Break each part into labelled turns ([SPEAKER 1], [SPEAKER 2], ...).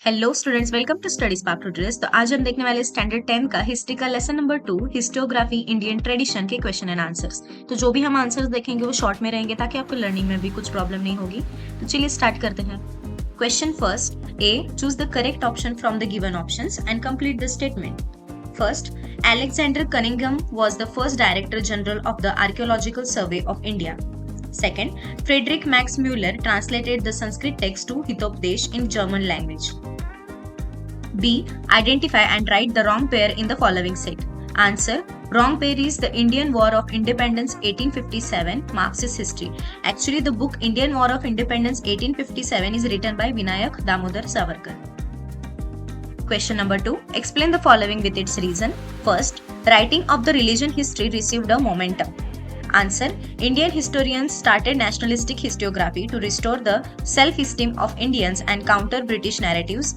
[SPEAKER 1] Hello students, welcome to study spark tutorials. तो आज हम देखने वाले स्टैंडर्ड 10 का हिस्ट्री का lesson number 2 historiography Indian tradition के क्वेश्चन एंड आंसर्स। तो जो भी हम आंसर्स देखेंगे वो शॉर्ट में रहेंगे ताकि आपको लर्निंग में भी कुछ प्रॉब्लम नहीं होगी। तो चलिए स्टार्ट करते हैं। Question first, A, choose the correct option from the given options and complete the statement. First, Alexander Cunningham was the first Director General of the Archaeological Survey of India. Second, Friedrich Max Müller translated the Sanskrit text to Hitopdesh in German language. B, identify and write the wrong pair in the following set. Answer, wrong pair is the Indian War of Independence 1857 Marxist history. Actually, the book Indian War of Independence 1857 is written by Vinayak Damodar Savarkar. Question number 2. Explain the following with its reason. First, writing of the religion history received a momentum. Answer, Indian historians started nationalistic historiography to restore the self-esteem of Indians and counter British narratives.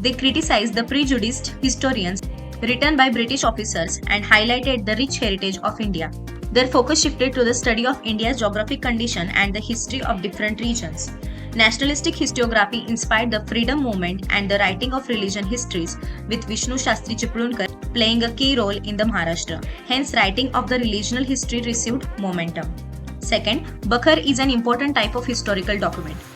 [SPEAKER 1] They criticized the prejudiced historians written by British officers and highlighted the rich heritage of India. Their focus shifted to the study of India's geographic condition and the history of different regions. Nationalistic historiography inspired the freedom movement and the writing of religion histories, with Vishnu Shastri Chiplunkar playing a key role in the Maharashtra. Hence, writing of the religional history received momentum. Second, Bakhar is an important type of historical document.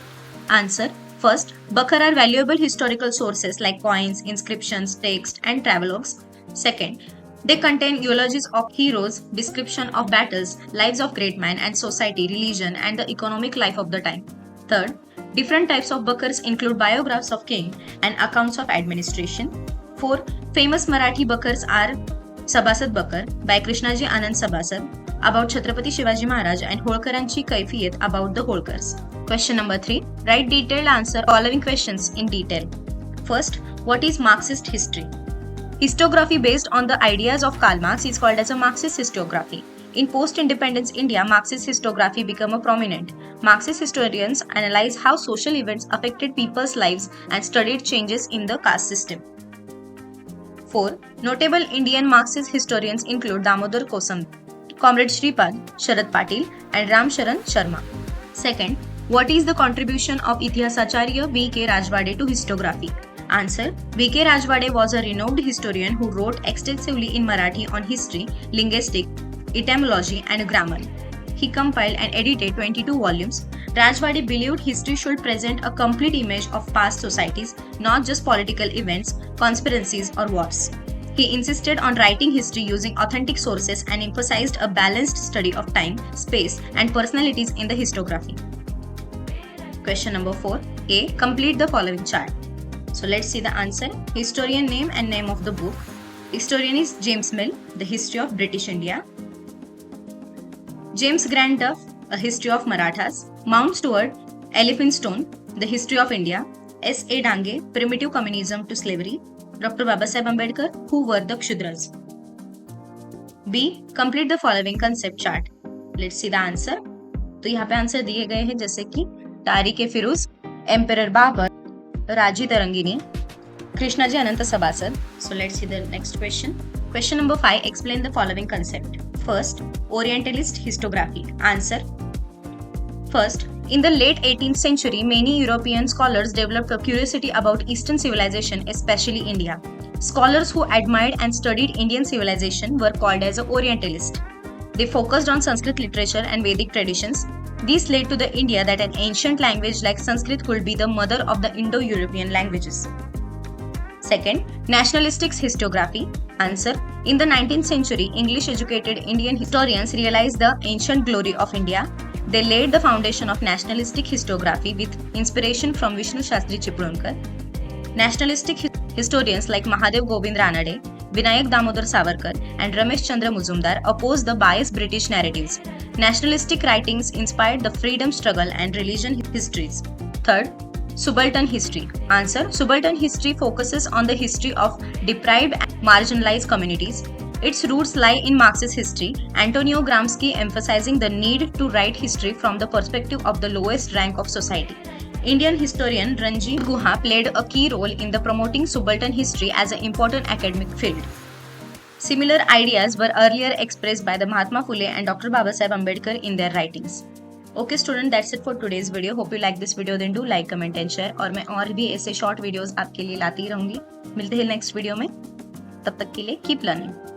[SPEAKER 1] Answer, first, Bakhar are valuable historical sources like coins, inscriptions, text, and travelogues. Second, they contain eulogies of heroes, description of battles, lives of great men and society, religion, and the economic life of the time. Third, different types of Bakhars include biographs of king and accounts of administration. Four, famous Marathi Bakhars are Sabasad Bakhar by Krishnaji Anand Sabasad about Chhatrapati Shivaji Maharaj and Holkaranchi Kaifiyat about the Holkars. Question number 3. Write detailed answer following questions in detail. First, what is Marxist history? Historiography based on the ideas of Karl Marx is called as a Marxist historiography. In post-independence India, Marxist historiography became a prominent. Marxist historians analyze how social events affected people's lives and studied changes in the caste system. 4. Notable Indian Marxist historians include Damodar Kosam, Comrade Shripad, Sharad Patil, and Ram Sharan Sharma. Second, what is the contribution of Itihasacharya V.K. Rajwade to historiography? Answer, V.K. Rajwade was a renowned historian who wrote extensively in Marathi on history, linguistics, etymology, and grammar. He compiled and edited 22 volumes. Rajwade believed history should present a complete image of past societies, not just political events, conspiracies, or wars. He insisted on writing history using authentic sources and emphasized a balanced study of time, space, and personalities in the historiography. Question number 4. A. Complete the following chart. So let's see the answer. Historian name and name of the book. Historian is James Mill, The History of British India. James Grant Duff, A History of Marathas. Mount Stuart, Elphinstone, The History of India. S. A. Dange, Primitive Communism to Slavery. Dr. Babasaheb Ambedkar, Who Were the Kshudras. B. Complete the following concept chart. Let's see the answer. तो यहाँ पे answer दिए गए हैं जैसे कि Tariq Firoz, emperor Babar, राजी तरंगिनी, कृष्णाजी अनंत सभासद. So let's see the next question. Question number 5. Explain the following concept. First, Orientalist historiography. Answer. First, in the late 18th century, many European scholars developed a curiosity about Eastern civilization, especially India. Scholars who admired and studied Indian civilization were called as Orientalists. They focused on Sanskrit literature and Vedic traditions. This led to the idea that an ancient language like Sanskrit could be the mother of the Indo-European languages. Second, nationalistic historiography. Answer. In the 19th century, English-educated Indian historians realized the ancient glory of India. They laid the foundation of nationalistic historiography with inspiration from Vishnu Shastri Chiplunkar. Nationalistic historians like Mahadev Govind Ranade, Vinayak Damodar Savarkar, and Ramesh Chandra Muzumdar opposed the biased British narratives. Nationalistic writings inspired the freedom struggle and religion histories. Third, Subaltern history. Answer. Subaltern history focuses on the history of deprived and marginalized communities. Its roots lie in Marxist history. Antonio Gramsci emphasizing the need to write history from the perspective of the lowest rank of society. Indian historian Ranjit Guha played a key role in the promoting subaltern history as an important academic field. Similar ideas were earlier expressed by the Mahatma Phule and Dr. Babasaheb Ambedkar in their writings. Okay student, that's it for today's video. Hope you like this video, then do like, comment and share. और मैं और भी ऐसे short videos आपके लिए लाती रहूंगी। मिलते हैं नेक्स्ट वीडियो में, तब तक के लिए कीप लर्निंग।